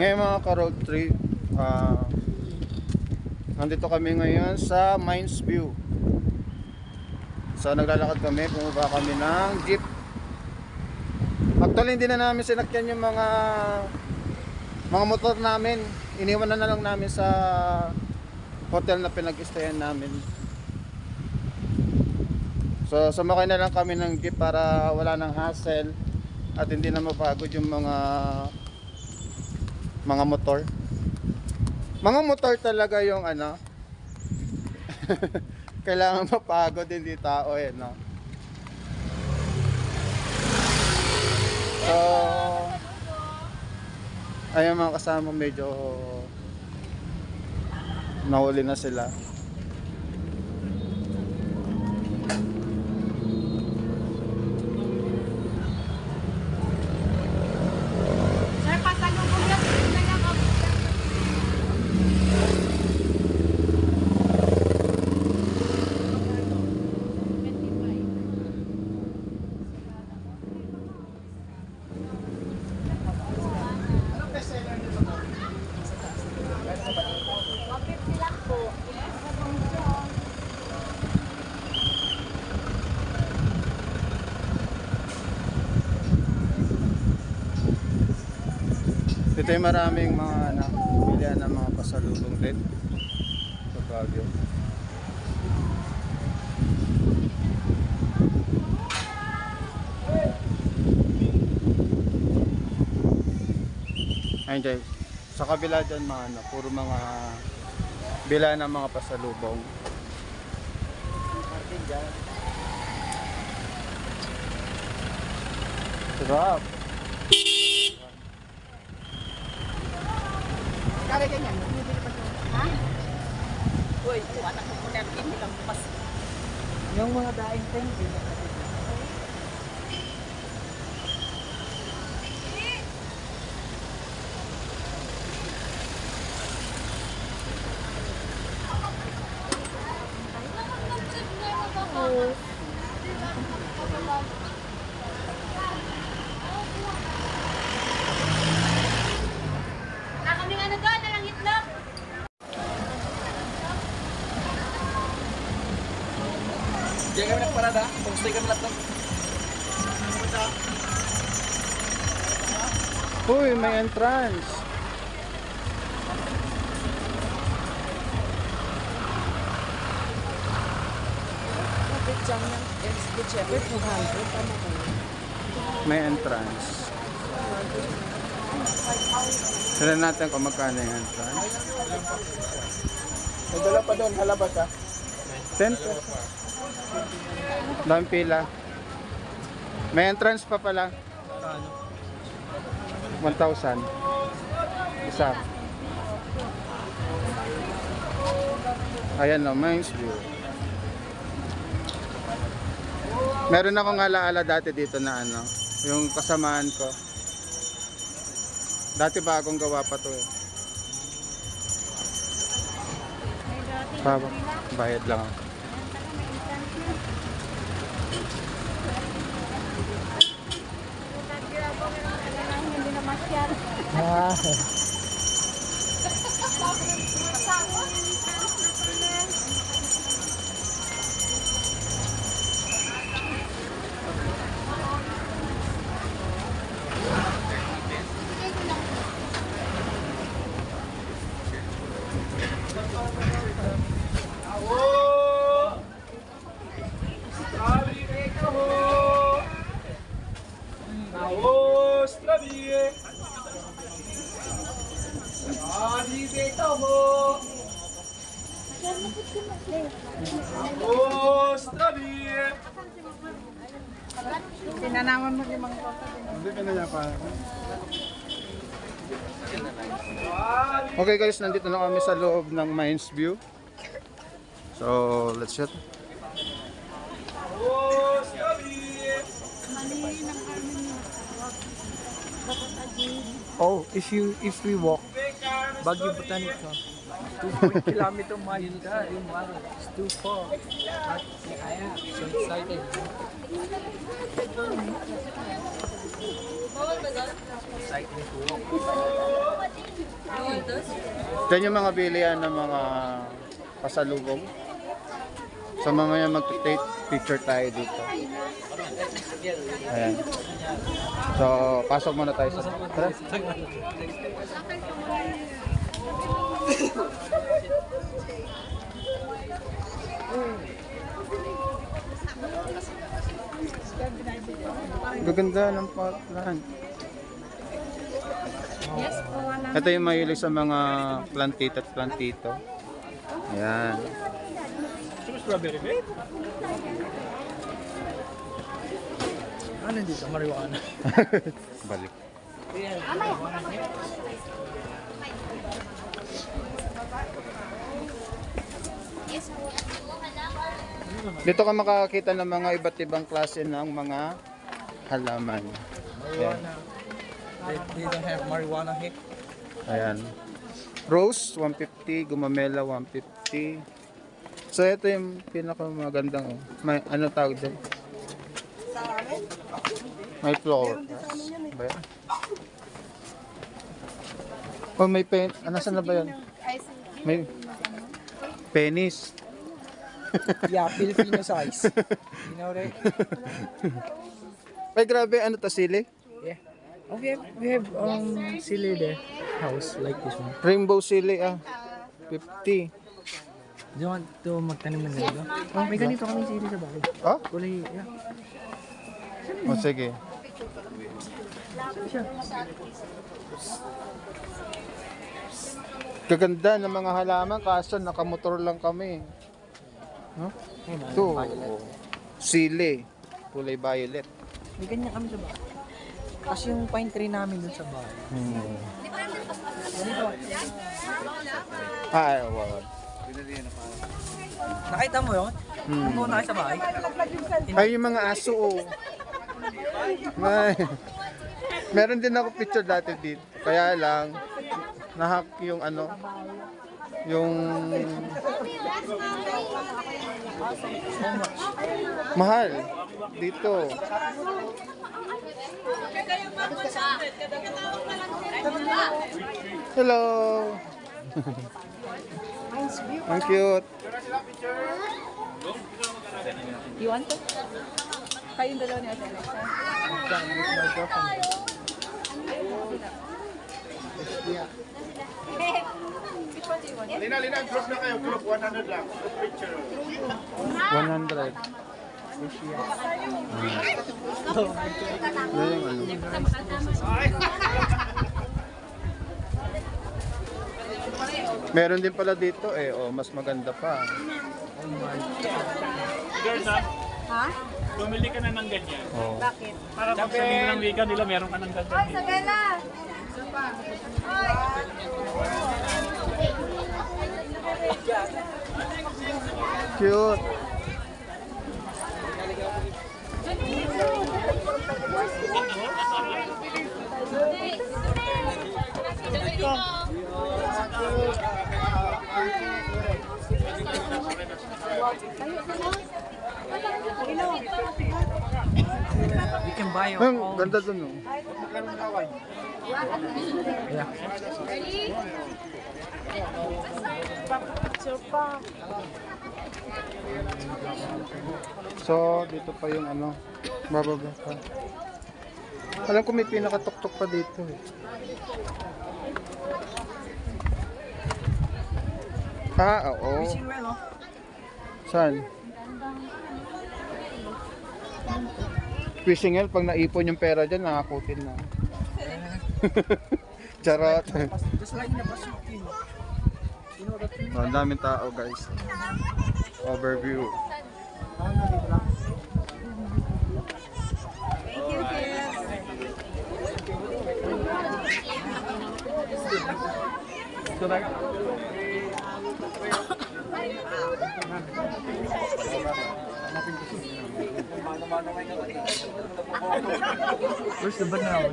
Ngayon mga ka-road trip, nandito kami ngayon sa Mines View. So naglalakad kami, bumaba kami ng jeep. Actually hindi na namin sinakyan yung mga motor namin. Iniwan na lang namin sa hotel na pinag-stayan namin. So sumakay na lang kami ng jeep para wala nang hassle at hindi na mapagod yung mga motor. Mga motor talaga yung ano kailangan mapagod, hindi tao no. So ayun mga kasama, medyo nahuli na sila. Dito ay maraming mga bilihan ng mga pasalubong din sa Baguio. Ayun dyan, sa kabila dyan mga puro mga bilihan ng mga pasalubong. Sarap! Kaya ganyan, bumibili pa siya. Ha? Uy, anak ko na hindi lang bukas. Yung mga daing tingin. Diyan kami nagparada, pag-stay kami lahat. Uy, may entrance! May entrance. Sila natin kung magkano yung entrance. May dala pa doon, halabas ha. 10 pesos. Dami pila. May entrance pa pala. 1,000. Isa. Ayan o, Mines View. Meron akong alaala dati dito na ano, yung kasamaan ko. Dati bagong gawa pa to eh. Bayad lang ako. Hindi na masyal. Sinanawan mo yung mga kota. Hindi ka na niya pa. Okay guys, nandito na kami sa loob ng Mines View. So, let's shoot. Oh, if we walk Baguio Botanica, 2 kilometer mile, it's too far. But so excited. Excited to walk. Diyan yung mga bilihan ng mga pasalubong. So mamaya mag-take picture tayo dito. Ayan. So, pasok muna tayo sa... Tara. Gaganda ng plant. Ito yung mahilig sa mga plantito at plantito. Ayan. Ano dito? Marijuana. Balik. Dito ka makakita ng mga iba't ibang klase ng mga halaman. Marijuana. They don't have marijuana here. Ayan. Rose, 150. Gumamela, 150. So, ito yung pinakamagandang. May, ano tawag din? May flower. Ba yan? Oh, may pen. Nasaan na ba yan? May penis. Yeah, Filipino size. You know that? Ay, grabe. Ano to, sili? Yeah. Oh, we have silly there. House like this one. Rainbow sili, 50. Do you want to magtanim ng ganito? Oh, may ganito kami sili sa bahay. Oh? Kulay, yeah. O, sige. Gaganda ng mga halaman, kaso nakamotor lang kami. Huh? Ito, sili. Kulay violet. May ganyan kami sa bahay. Kasi yung pine tree namin dun sa bahay. Wow. Nakita mo yun? Nung una kayo sa bahay? Ay, yung mga aso, May. Meron din ako picture dati dito. Kaya lang, nahack yung ano, yung... Mahal. Dito. Hello. Ang cute. You want to? Kayong dalawa ni Ate Alexa. Lina, group na kayo. Group 100 lang. Picture. 100. Yan yung ano. Meron din pala dito mas maganda pa. Girls, ha? Ha? Bumili ka na ng ganyan. Oh. Bakit? Para pag sabihin ng wika nila, meron ka ng ganyan. Sabela! Cute. We can buy our Ang own. ganda dun, oh. Yeah. So, dito pa yung ano, bababa pa. Alam ko may pinakatuktok pa dito eh. Oo. Fishing well, no? Saan? Fishing well, pag naipon yung pera dyan, nakakutin na. Charot. Just like in the Pasukin. You know that thing? Ang daming tao, guys. Overview. Where's the banana?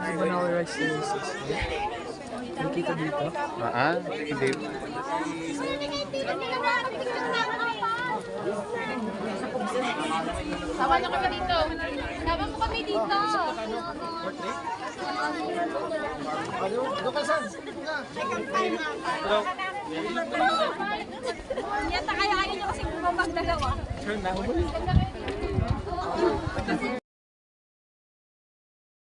The banana rice services. Nakita dito. Hindi. Sawa na kami dito. Sawa ko kami dito. Portrait? Doon ka saan? Yata kaya ayaw nyo kasi bumabag dalawa. Turn na.